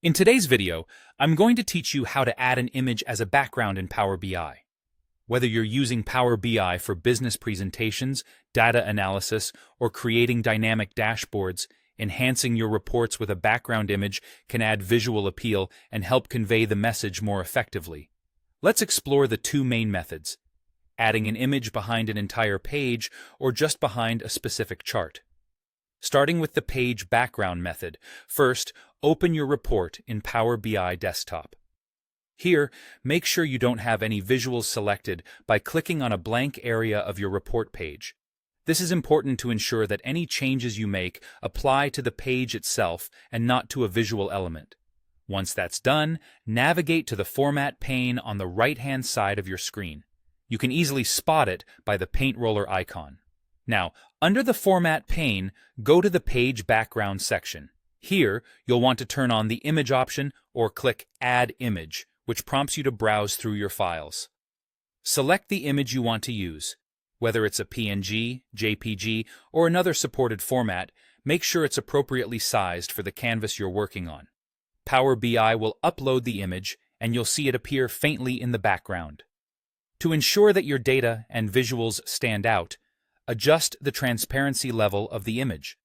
In today's video, I'm going to teach you how to add an image as a background in Power BI. Whether you're using Power BI for business presentations, data analysis, or creating dynamic dashboards, enhancing your reports with a background image can add visual appeal and help convey the message more effectively. Let's explore the two main methods: adding an image behind an entire page or just behind a specific chart. Starting with the page background method, first, open your report in Power BI Desktop. Here, make sure you don't have any visuals selected by clicking on a blank area of your report page. This is important to ensure that any changes you make apply to the page itself and not to a visual element. Once that's done, navigate to the Format pane on the right-hand side of your screen. You can easily spot it by the paint roller icon. Now, under the Format pane, go to the Page Background section. Here, you'll want to turn on the Image option or click Add Image, which prompts you to browse through your files. Select the image you want to use. Whether it's a PNG, JPG, or another supported format, make sure it's appropriately sized for the canvas you're working on. Power BI will upload the image, and you'll see it appear faintly in the background. To ensure that your data and visuals stand out, adjust the transparency level of the image.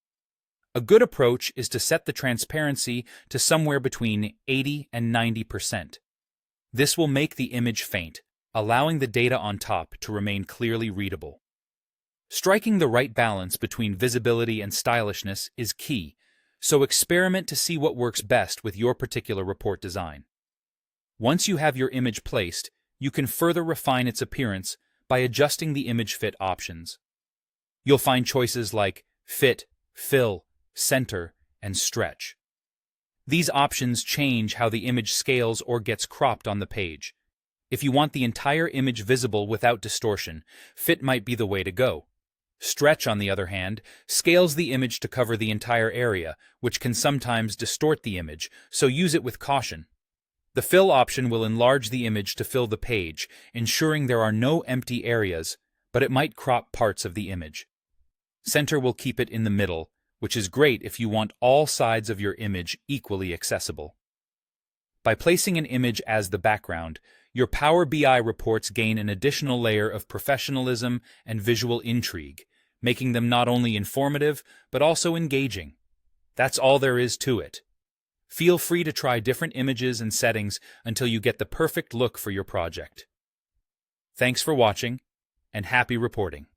A good approach is to set the transparency to somewhere between 80 and 90%. This will make the image faint, allowing the data on top to remain clearly readable. Striking the right balance between visibility and stylishness is key, so experiment to see what works best with your particular report design. Once you have your image placed, you can further refine its appearance by adjusting the image fit options. You'll find choices like Fit, Fill, Center, and Stretch. These options change how the image scales or gets cropped on the page. If you want the entire image visible without distortion, Fit might be the way to go. Stretch, on the other hand, scales the image to cover the entire area, which can sometimes distort the image, so use it with caution. The Fill option will enlarge the image to fill the page, ensuring there are no empty areas, but it might crop parts of the image. Center will keep it in the middle, which is great if you want all sides of your image equally accessible. By placing an image as the background, your Power BI reports gain an additional layer of professionalism and visual intrigue, making them not only informative, but also engaging. That's all there is to it. Feel free to try different images and settings until you get the perfect look for your project. Thanks for watching, and happy reporting.